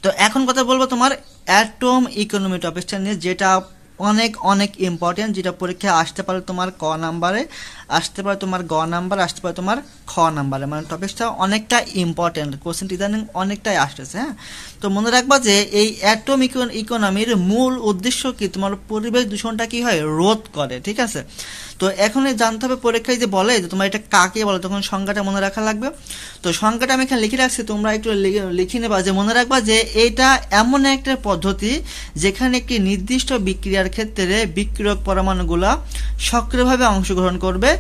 তো এখন কথা বলবো তোমার অ্যাটম ইকোনমি টপিকটা নিয়ে, যেটা অনেক অনেক ইম্পর্টেন্ট, যেটা পরীক্ষায় আসতে পারে তোমার ক নাম্বারে, আসতে পারে তোমার গ নাম্বার, আসতে পারে তোমার খ নাম্বারে। মানে টপিকটা অনেকটা ইম্পর্টেন্ট, কোশ্চেন ইদানিং অনেকটাই আসতেছে। হ্যাঁ, তো মনে রাখবা যে এই অ্যাটম ইকোনমির মূল উদ্দেশ্য কি, তোমার পরিবেশ দূষণটা কি হয়, রোধ করে। ঠিক আছে, তো এখন জানতে হবে পরীক্ষায় যে বলে যে তোমার এটা কাকে বলে, তখন সংজ্ঞাটা মনে রাখা লাগবে। তো সংজ্ঞাটা আমি এখানে লিখে রাখছি, তোমরা একটু লিখে নেবা। যে মনে রাখবা যে এটা এমন একটা পদ্ধতি যেখানে একটি নির্দিষ্ট বিক্রিয়ার ক্ষেত্রে বিক্রিয়ক পরমাণুগুলা সক্রিয়ভাবে অংশগ্রহণ করবে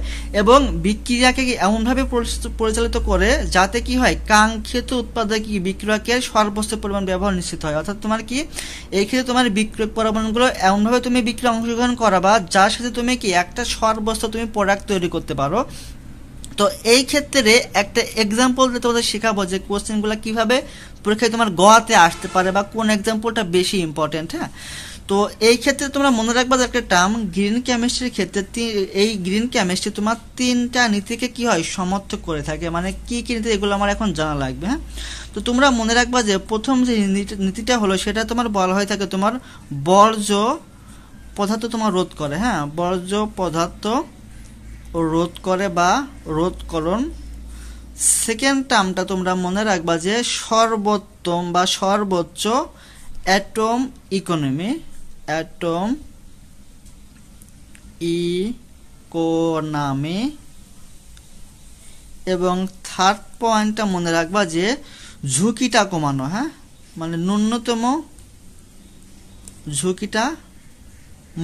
এবং বিক্রিয়াকে এমনভাবে পরিচালিত করে যাতে কি হয়, কাঙ্ক্ষিত উৎপাদক বিক্রিয়কের সর্বোচ্চ পরিমাণ ব্যবহার নিশ্চিত হয়। অর্থাৎ তোমার কি এই ক্ষেত্রে তোমার বিক্রিয়ক পরমাণুগুলো এমনভাবে তুমি বিক্রিয়া অংশগ্রহণ করাবা যার সাথে তুমি কি একটা সর্বোচ্চ তুমি প্রোডাক্ট তৈরি করতে পারো। তো এই ক্ষেত্রে একটা এক্সাম্পল দিয়ে তোমাদের শেখাবো যে কোশ্চেনগুলো কিভাবে পরীক্ষায় তোমার গতে আসতে পারে বা কোন এক্সাম্পলটা বেশি ইম্পর্টেন্ট। হ্যাঁ, তো এই ক্ষেত্রে তোমরা মনে রাখবা যে একটা টার্ম গ্রিন কেমিস্ট্রির ক্ষেত্রে এই গ্রিন কেমিস্ট্রি তোমার তিনটা নীতিকে কি হয়, সমর্থক করে থাকে। মানে কি কি নীতি, এগুলো আমার এখন জানা লাগবে। হ্যাঁ, তো তোমরা মনে রাখবা যে প্রথম যে নীতিটা হলো সেটা তোমার বলা হয়ে থাকে তোমার বর্জ্য পদার্থ তোমার রোধ করে। হ্যাঁ, বর্জ্য পদার্থ রোধ করে বা রোধকরণ। সেকেন্ড টার্মটা তোমরা মনে রাখবা যে সর্বোত্তম বা সর্বোচ্চ অ্যাটম ইকোনমি, অ্যাটম ইকোনমি। এবং থার্ড পয়েন্টটা মনে রাখবা যে ঝুঁকিটা কমানো। হ্যাঁ, মানে ন্যূনতম ঝুঁকিটা,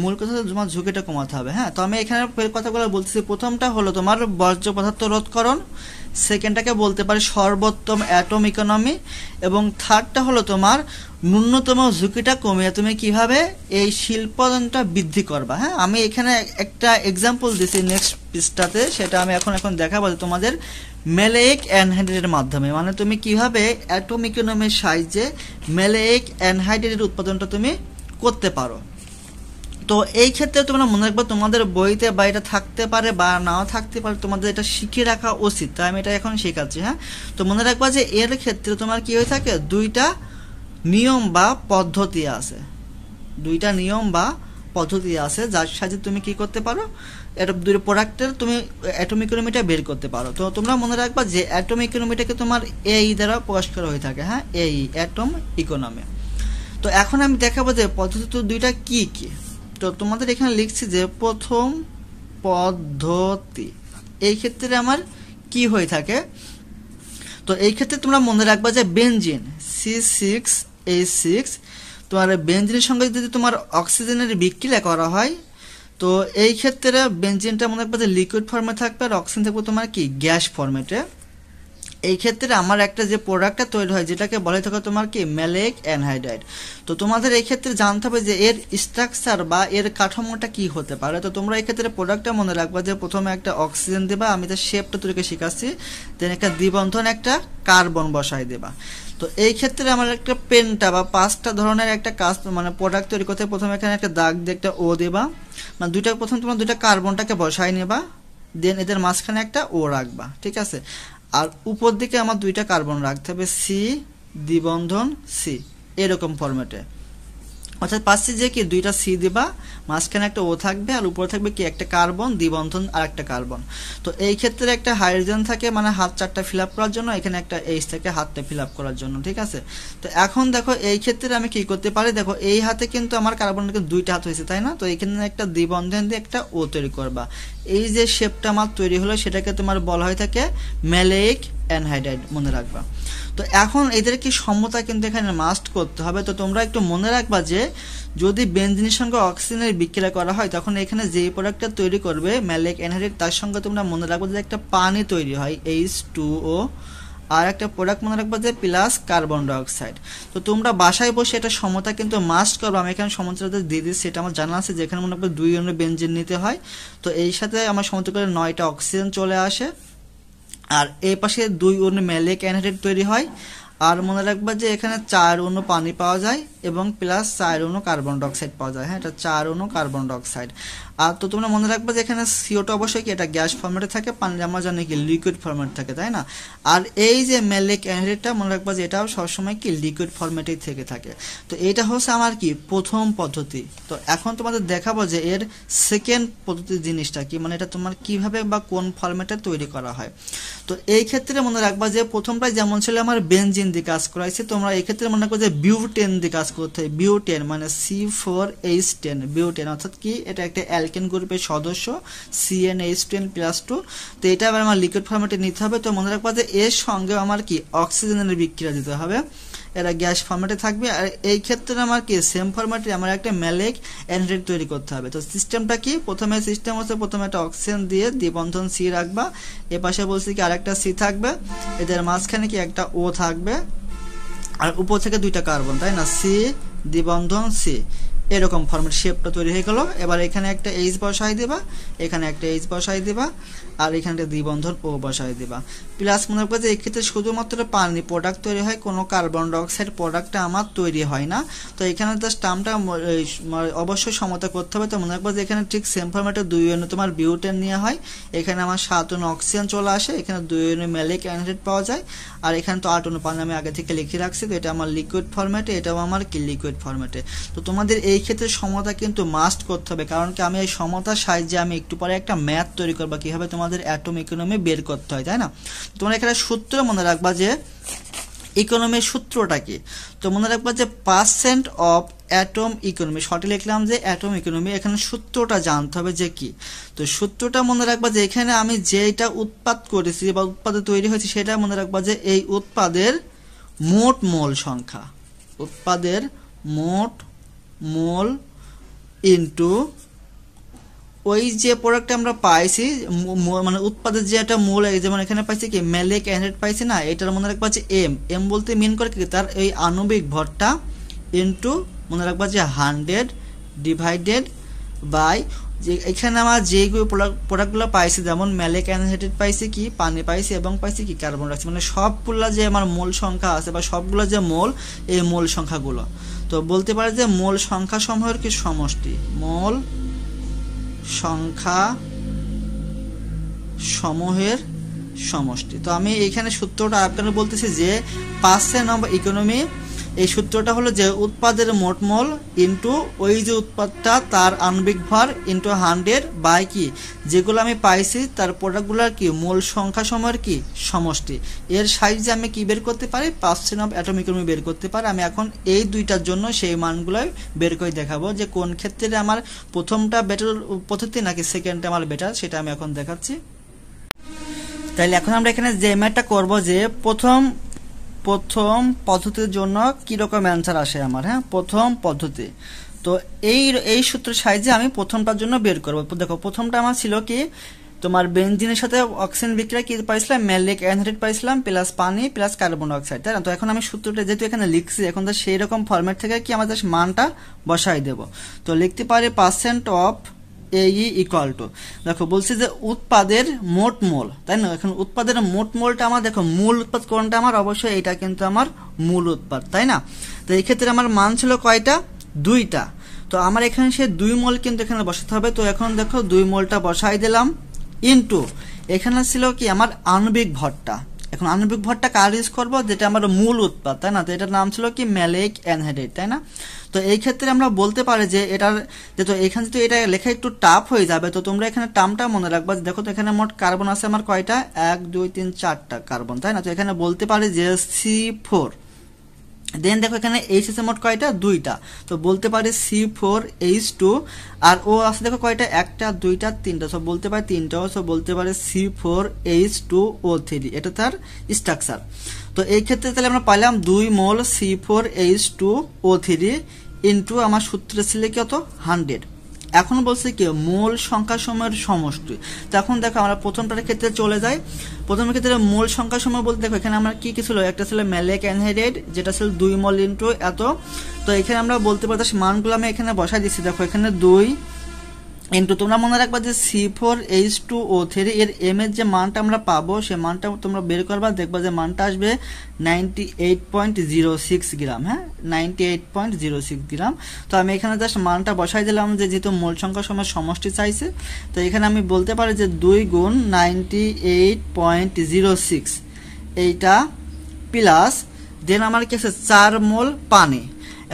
মূল কথা তোমার ঝুঁকিটা কমাতে হবে। হ্যাঁ, তো আমি এখানে কথাগুলো বলতেছি। প্রথমটা হলো তোমার বর্জ্য পদার্থ রোধকরণ, সেকেন্ডটাকে বলতে পারি সর্বোত্তম অ্যাটম ইকোনমি, এবং থার্ডটা হলো তোমার ন্যূনতম ঝুঁকিটা কমিয়ে তুমি কিভাবে এই শিল্পায়নটা বৃদ্ধি করবা। হ্যাঁ, আমি এখানে একটা এক্সাম্পল দিছি নেক্সট পৃষ্ঠাতে, সেটা আমি এখন দেখাবো তোমাদের ম্যালেইক অ্যানহাইড্রেটের মাধ্যমে। মানে তুমি কিভাবে অ্যাটম ইকোনমির সাহায্যে ম্যালেইক অ্যানহাইড্রেটের উৎপাদনটা তুমি করতে পারো। তো এই ক্ষেত্রে তোমরা মনে রাখবা তোমাদের বইতে বা এটা থাকতে পারে বা নাও থাকতে পারে, তোমাদের এটা শিখে রাখা উচিত, তাই আমি এটা এখন শেখাচ্ছি। হ্যাঁ, তো মনে রাখবা যে এর ক্ষেত্রে তোমার কি হয়ে থাকে, দুইটা নিয়ম বা পদ্ধতি আছে, দুইটা নিয়ম বা পদ্ধতি আছে যার সাহায্যে তুমি কি করতে পারো, এটা দুই প্রোডাক্টের তুমি অ্যাটম ইকোনমিটা বের করতে পারো। তো তোমরা মনে রাখবা যে অ্যাটম ইকোনমিটাকে তোমার এই দ্বারা প্রকাশ করা হয়ে থাকে। হ্যাঁ, এই অ্যাটম ইকোনমি। তো এখন আমি দেখাবো যে পদ্ধতি তো দুইটা কি কি। তো তোমাদের এখানে লিখছি যে প্রথম পদ্ধতি, এই ক্ষেত্রে আমার কি হয়ে থাকে। তো এই ক্ষেত্রে তোমরা মনে রাখবা যে বেনজিন C6H6, তোমার বেনজিনের সঙ্গে যদি তোমার অক্সিজেনের বিক্রিয়া করা হয়, তো এই ক্ষেত্রে বেনজিনটা মনে রাখবা যে লিকুইড ফর্মে থাকবে আর অক্সিজেন থাকবে তোমার কি গ্যাস ফর্মেটে। এই ক্ষেত্রে আমার একটা যে প্রোডাক্টটা তৈরি হয় যেটাকে বলে থাকে তোমার কি ম্যালেইক অ্যানহাইড্রাইড। তো তোমাদের এই ক্ষেত্রে জানতে হবে যে এর স্ট্রাকচার বা এর কাঠামোটা কি হতে পারে। তো তোমরা এই ক্ষেত্রে প্রোডাক্টটা মনে রাখবা যে প্রথমে একটা অক্সিজেন দেবা, আমি তার শেপটা তোকে শিখাচ্ছি, দেন একটা দ্বিবন্ধন একটা কার্বন বসাই দেবা। তো এই ক্ষেত্রে আমার একটা পেনটা বা পাঁচটা ধরনের একটা কাজ মানে প্রোডাক্ট তৈরি করতে প্রথমে এখানে একটা দাগ দিয়ে একটা ও দেবা, মানে প্রথম তোমার দুইটা কার্বনটাকে বসাই নেবা, দেন এদের মাঝখানে একটা ও রাখবা। ঠিক আছে, আর উপর দিকে আমার দুইটা কার্বন রাখতে হবে, সি দ্বিবন্ধন সি, এরকম ফরম্যাটে। অর্থাৎ পাচ্ছি যে কি দুইটা সি দিবা, মাঝখানে একটা ও থাকবে আর উপরে থাকবে কি একটা কার্বন দ্বিবন্ধন আর একটা কার্বন। তো এই ক্ষেত্রে একটা হাইড্রোজেন থাকে মানে হাত চারটা ফিল আপ করার জন্য, এখানে একটা এইচ থাকে হাতটা ফিল আপ করার জন্য। ঠিক আছে, তো এখন দেখো এই ক্ষেত্রে আমি কি করতে পারি, দেখো এই হাতে কিন্তু আমার কার্বনের দুইটা হাত হয়েছে তাই না, তো এখানে একটা দ্বিবন্ধন দিয়ে একটা ও তৈরি করবা। এই যে শেপটা আমার তৈরি হলো সেটাকে তোমার বলা হয়ে থাকে ম্যালেইক অ্যানহাইড্রাইড, মনে রাখবা। তো এখন এদের কি সমতা কিন্তু এখানে মাস্ট করতে হবে। তো তোমরা একটু মনে রাখবা যে যদি বেনজিনের সঙ্গে অক্সিজেনের বিক্রিয়া করা হয় তখন এখানে যে প্রোডাক্টটা তৈরি করবে ম্যালেইক অ্যানহাইড্রাইড তার সঙ্গে তোমরা মনে রাখবা যে একটা পানি তৈরি হয় H2O, আর একটা প্রোডাক্ট মনে রাখবা যে প্লাস কার্বন ডাইঅক্সাইড। তো তোমরা বাসায় বসে এটা সমতা কিন্তু মাস্ট করবে। আমি এখানে সমতাটা দিয়ে দিচ্ছি, সেটা আমার জানা আছে, যেখানে মনে রাখবে 2 ইউনিট বেনজিন নিতে হয়। তো এই সাথে আমার সমতা করে 9টা অক্সিজেন চলে আসে, আর এই পাশে 2 অণু ম্যালেইক অ্যানহাইড্রাইড তৈরি হয়, আর মনে রাখবা যে এখানে 4 অণু পানি পাওয়া যায় এবং প্লাস 4 অণু কার্বন ডাইঅক্সাইড পাওয়া যায়। হ্যাঁ, এটা 4 অণু কার্বন ডাইঅক্সাইড। আর তো তোমরা মনে রাখবে যে এখানে CO2 অবশ্যই কি এটা গ্যাস ফরম্যাটে থাকে, পানি আমরা জানি কি লিকুইড ফরম্যাট থাকে, তাই না? আর এই যে ম্যালিক অ্যানহাইড্রেটটা মনে রাখবে যে এটাও সবসময় কি লিকুইড ফরম্যাটেই থেকে থাকে। তো এইটা হচ্ছে আমার কি প্রথম পদ্ধতি। তো এখন তোমাদের দেখাবো যে এর সেকেন্ড পদ্ধতি জিনিসটা কি, মানে এটা তোমার কিভাবে বা কোন ফরম্যাটে তৈরি করা হয়। তো এই ক্ষেত্রে মনে রাখবা যে প্রথমটাই যেমন ছিল আমার বেনজিন দিয়ে কাজ করাইছে, তোমরা এই ক্ষেত্রে মনে রাখবে যে বিউটেন দিয়ে কাজ করতে হয়। বিউটেন মানে C4H10 বিউটেন, অর্থাৎ কি এটা একটা অ্যালকেন গ্রুপের সদস্য CnH10+2। তো এটা আবার আমার লিকুইড ফরম্যাটে নিতে হবে। তো মনে রাখবা যে এর সঙ্গে আমার কি অক্সিজেনের বিক্রিয়া দিতে হবে, এরা গ্যাস ফরম্যাটে থাকবে। আর এই ক্ষেত্রে আমার কি সেম ফরম্যাটে আমার একটা ম্যালিক অ্যানহাইড্রেট তৈরি করতে হবে। তো সিস্টেমটা কি, প্রথমে সিস্টেম হচ্ছে প্রথমে একটা অক্সিজেন দিয়ে দ্বিবন্ধন C রাখবা, এ পাশে বলছি কি আরেকটা C থাকবে, এদের মাঝখানে কি একটা O থাকবে, আর উপর থেকে দুইটা কার্বন, তাই না? C দ্বিবন্ধন C, এরকম ফরম্যাট শেপটা তৈরি হয়ে গেল। এবার এখানে একটা H বসাই দিবা, এখানে একটা H বসাই দিবা, আর এখানে একটা দ্বিবন্ধন O বসাই দিবা। প্লাস মনে রাখবে যে এক্ষেত্রে শুধুমাত্র পানি প্রোডাক্ট তৈরি হয়, কোনো কার্বন ডাইঅক্সাইড প্রোডাক্টটা আমার তৈরি হয় না। তো এখানে জাস্ট টার্মটা অবশ্যই সমতা করতে হবে। তো মনে রাখবে যে এখানে ঠিক সেম ফরম্যাটে 2 ইউনিট তোমার বিউটেন নেওয়া হয়, এখানে আমার 7 অণু অক্সিজেন চলে আসে, এখানে 2 ইউনিট ম্যালিক অ্যানহাইড্রেট পাওয়া যায়, আর এখানে তো 8 অণু পানি আমি আগে থেকে লিখে রাখছি। তো এটা আমার লিকুইড ফরম্যাটে, এটাও আমার কি লিকুইড ফরম্যাটে। তো তোমাদের এই ক্ষেত্রে সমতা কিন্তু মাস্ট করতে হবে, কারণ কি আমি এই সমতার সাহায্যে আমি একটু পরে একটা ম্যাথ তৈরি করবো কিভাবে তোমাদের অ্যাটম ইকোনমি বের করতে হয়, তাই না? তোমরা এখানে সূত্র মনে রাখবা যে ইকোনমির সূত্রটা কি। তো মনে রাখবা যে পার্সেন্ট অফ অ্যাটম ইকোনমি, শর্টে লিখলাম যে অ্যাটম ইকোনমি, এখানে সূত্রটা জানতে হবে যে কি। তো সূত্রটা মনে রাখবা যে এখানে আমি যেটা উৎপাদ করেছি বা উৎপাদে তৈরি হয়েছে সেটা মনে রাখবা যে এই উৎপাদের মোট মোল সংখ্যা, উৎপাদের মোট মোল ইনটু ওই যে প্রোডাক্ট আমরা পাইছি, মানে উৎপাদের যে একটা মূল, যেমন এখানে পাইছি কি ম্যালিক অ্যানহাইড্রেট পাইছি না, এটার মনে রাখবা যে এম বলতে মিন করে কি তার এই আণবিক ভরটা ইনটু মনে রাখবা যে 100 ডিভাইডেড বাই যে এখানে আমার যেগুলো প্রোডাক্টগুলো পাইছি, যেমন ম্যালিক অ্যানহাইড্রেট পাইছি কি পানি পাইছি এবং পাইছি কি কার্বন ডাইঅক্সাইড, মানে সবগুলা যে আমার মোল সংখ্যা আছে বা সবগুলো যে মোল, এই মোল সংখ্যাগুলো। তো বলতে পারে যে মোল সংখ্যা সমূহের কি সমষ্টি, মোল সংখ্যা সমূহের সমষ্টি। তো আমি এখানে সূত্রটা আপনাদের বলতেছি যে পার্সেন্ট অফ ইকোনমি, এই সূত্রটা হলো যে উৎপাদের মোট মোল ইনটু ওই যে উৎপাদটা তার আণবিক ভর ইনটু 100 বাই কি যেগুলো আমি পাইছি তার প্রোডাক্টগুলোর কি মোল সংখ্যা সমূহের কি সমষ্টি। এর সাহায্যে আমি কি বের করতে পারি, পার্সেন্ট অফ অ্যাটম ইকোনমি বের করতে পারি। আমি এখন এই দুইটার জন্য সেই মানগুলো বের করে দেখাবো যে কোন ক্ষেত্রে আমার প্রথমটা বেটার পদ্ধতি নাকি সেকেন্ডটা আমার বেটার, সেটা আমি এখন দেখাচ্ছি। তাইলে এখন আমরা এখানে যে ম্যাথটা করব যে প্রথম পদ্ধতির জন্য কিরকম অ্যান্সার আসে আমার, হ্যাঁ প্রথম পদ্ধতি। তো এই সূত্রের সাহায্যে আমি প্রথমটার জন্য বের করবো। দেখো প্রথমটা আমার ছিল কি তোমার বেনজিনের সাথে অক্সিজেন বিক্রিয়া কি পাইছিলাম, ম্যালিক অ্যানহাইড্রেট পাইছিলাম প্লাস পানি প্লাস কার্বন ডাইঅক্সাইড, তাই না? তো এখন আমি সূত্রটা যেহেতু এখানে লিখছি, এখন তো সেই রকম ফরম্যাট থেকে কি আমাদের মানটা বসাই দেব। তো লিখতে পারি পার্সেন্ট অফ এই ইকুয়াল টু, দেখো বলছি যে উৎপাদের মোট মোল, তাই না? এখন উৎপাদের মোট মোলটা আমার, দেখো মূল উৎপাদ কোনটা আমার, অবশ্যই এটা কিন্তু আমার মূল উৎপাদ, তাই না? তো এই ক্ষেত্রে আমার মান ছিল কয়টা, 2টা। তো আমার এখানে সে 2 মোল কিন্তু এখানে বসাতে হবে। তো এখন দেখো 2 মোলটা বসাই দিলাম ইনটু এখানে ছিল কি আমার আণবিক ভরটা। এখন আণবিক ভরটা কার ইউজ করবো, যেটা আমার মূল উৎপাদ, তাই না? তো এটার নাম ছিল কি ম্যালিক অ্যানহাইড্রেট, তাই না? তো এই ক্ষেত্রে আমরা বলতে পারি যে এটার যেহেতু এখানে যদি এটা লেখা একটু টাফ হয়ে যাবে, তো তোমরা এখানে টার্মটা মনে রাখবা। দেখো তো এখানে মোট কার্বন আছে আমার কয়টা, 1 2 3 4টা কার্বন, তাই না? তো এখানে বলতে পারি যে C4, দেন দেখো এখানে H আছে মোট কয়টা, 2টা। তো বলতে পারি C4H2, আর ও আছে দেখো কয়টা, 1টা 2টা 3টা, সব বলতে পারি 3টা, সব বলতে পারি C4H2O3, এটা তার স্ট্রাকচার। তো এই ক্ষেত্রে তাহলে আমরা পাইলাম 2 মোল C4H2O3 ইনটু আমার সূত্রে ছিল কত, 100। এখন বলছে কি মোল সংখ্যা সময়ের সমষ্টি। তো এখন দেখো আমরা প্রথমটার ক্ষেত্রে চলে যাই। প্রথমের ক্ষেত্রে মোল সংখ্যা সময় বলতে দেখো এখানে আমরা কি ছিল, একটা ছিল ম্যালিক অ্যানহাইড্রেট যেটা ছিল 2 মোল ইনটু এত। তো এখানে আমরা বলতে পারতাম মানগুলো আমি এখানে বসাই দিচ্ছি। দেখো এখানে 2 ইন্টু তোমরা মনে রাখবা যে C4H2O3 এর এম এর যে মানটা আমরা পাবো সে মানটা তোমরা বের করবা, দেখবা যে মানটা আসবে 98.06 গ্রাম। হ্যাঁ, 98.06 গ্রাম। তো আমি এখানে জাস্ট মানটা বসাই দিলাম, যে যেহেতু মোল সংখ্যা সময় সমষ্টি চাইছে, তো এখানে আমি বলতে পারি যে 2 গুণ 98.06 এইটা প্লাস দেন আমার কি আছে 4 মোল পানি।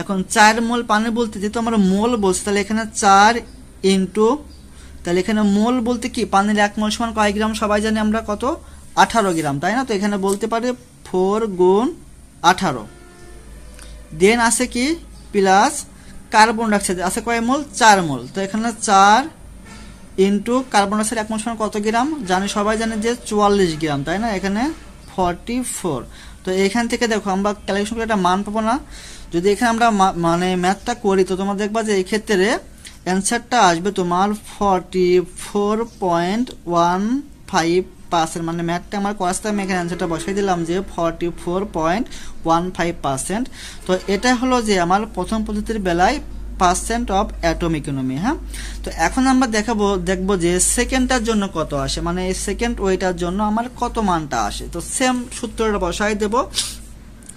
এখন 4 মোল পানি বলতে যেহেতু আমরা মোল বলছি, তাহলে এখানে 4 ইন্টু, তাহলে এখানে মোল বলতে কি পানির 1 মোল সমান কয় গ্রাম সবাই জানি আমরা, কত 18 গ্রাম, তাই না? তো এখানে বলতে পারি 4 গুণ 18। দেন আছে কি প্লাস কার্বন ডাইঅক্সাইড আছে কয় মোল, 4 মোল। তো এখানে 4 ইন্টু কার্বন ডাইঅক্সাইড 1 মোল সমান কত গ্রাম জানি সবাই জানে যে 44 গ্রাম, তাই না? এখানে 44। তো এখান থেকে দেখো আমরা ক্যালকুলেশন করে একটা মান পাবো না। যদি এখানে আমরা মানে ম্যাথটা করি, তো তোমরা দেখবা যে এই ক্ষেত্রে অ্যান্সারটা আসবে তোমার 44.15%। মানে ম্যাথটা আমার করাতে আমি এখানে অ্যান্সারটা বসাই দিলাম যে 44.15%। তো এটা হলো যে আমার প্রথম পদ্ধতির বেলায় পার্সেন্ট অফ অ্যাটম ইকোনমি। হ্যাঁ, তো এখন আমরা দেখবো যে সেকেন্ডটার জন্য কত আসে, মানে এই সেকেন্ড ওয়েটার জন্য আমার কত মানটা আসে। তো সেম সূত্রটা বসাই দেব।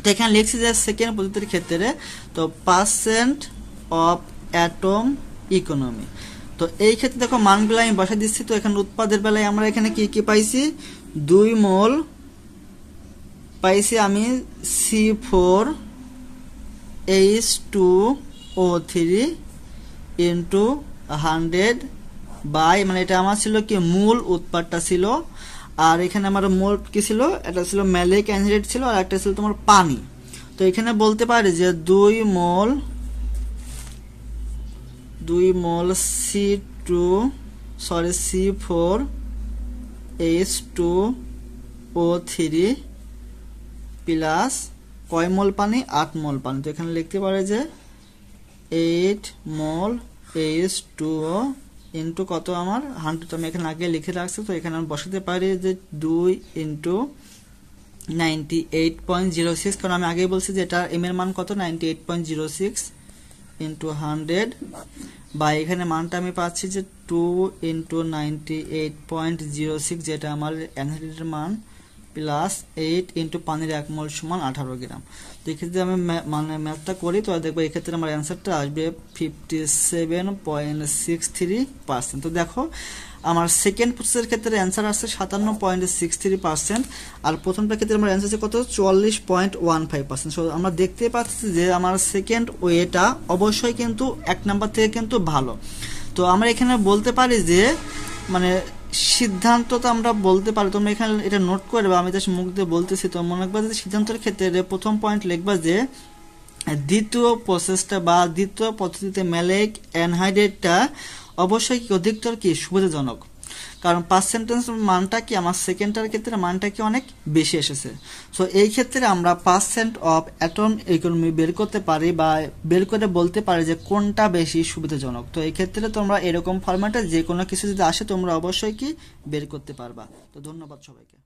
তো এখানে লিখছি যে সেকেন্ড পদ্ধতির ক্ষেত্রে তো পার্সেন্ট অফ অ্যাটম ইকোনমি। তো এই ক্ষেত্রে দেখো মানগুলো আমি বসাই দিচ্ছি। তো এখানে উৎপাদের বেলায় আমরা এখানে কি কি পাইছি, 2 মোল পাইছি আমি C4H2O3 ইন্টু 100 বাই, মানে এটা আমার ছিল কি মূল উৎপাদটা ছিল, আর এখানে আমার মোল কি ছিল, এটা ছিল ম্যালিক অ্যানহাইড্রেট ছিল, আর একটা ছিল তোমার পানি। তো এখানে বলতে পারি যে 2 মোল C4H2O3 প্লাস কয় মোল পানি, 8 মোল পানি। তো এখানে লিখতে পারে যে 8 মোল H2O ইন্টু কত আমার 100। তো আমি এখানে আগে লিখে রাখছি। তো এখানে আমি বসাতে পারি যে 2 ইন্টু 98.06, কারণ আমি আগেই বলছি যে এটা এম এর মান কত 98.06 ইন্টু 100 বা এখানে মানটা আমি পাচ্ছি যে 2 ইন্টু 98.06 যেটা আমার অ্যানহাইড্রেটের মান প্লাস 8 ইন্টু পানির 1 মোল সমান 18 গ্রাম। তো এক্ষেত্রে আমি মানে ম্যাথটা করি, তো দেখবো এক্ষেত্রে আমার অ্যান্সারটা আসবে 57.63%। তো দেখো আমার সেকেন্ড প্রসেসের ক্ষেত্রে অ্যান্সার আসছে 57.63%, আর প্রথমটার ক্ষেত্রে আমার অ্যান্সার আছে কত 44.15%। সো আমরা দেখতে পাচ্ছি যে আমার সেকেন্ড ওয়েটা অবশ্যই কিন্তু 1 নাম্বার থেকে কিন্তু ভালো। তো আমরা এখানে বলতে পারি যে মানে সিদ্ধান্ত তো আমরা বলতে পারি, তোমরা এখানে এটা নোট করবে, আমি জাস্ট মুখ দিয়ে বলতেছি। তো মনে রাখবা যে সিদ্ধান্তের ক্ষেত্রে প্রথম পয়েন্ট লিখবা যে দ্বিতীয় প্রসেসটা বা দ্বিতীয় পদ্ধতিতে ম্যালিক অ্যানহাইড্রেটটা অবশ্যই কি অধিকতর কি সুবিধাজনক, কারণ পার্সেন্টেজ মানটা কি আমার সেকেন্ডটার ক্ষেত্রে মানটা কি অনেক বেশি এসেছে। সো এই ক্ষেত্রে আমরা পার্সেন্ট অফ অ্যাটম ইকোনমি বের করতে পারি বা বের করে বলতে পারি যে কোনটা বেশি সুবিধাজনক। তো এই ক্ষেত্রে তোমরা এরকম ফরম্যাটে যে কোনো কিছু যদি আসে তোমরা অবশ্যই কি বের করতে পারবা। তো ধন্যবাদ সবাইকে।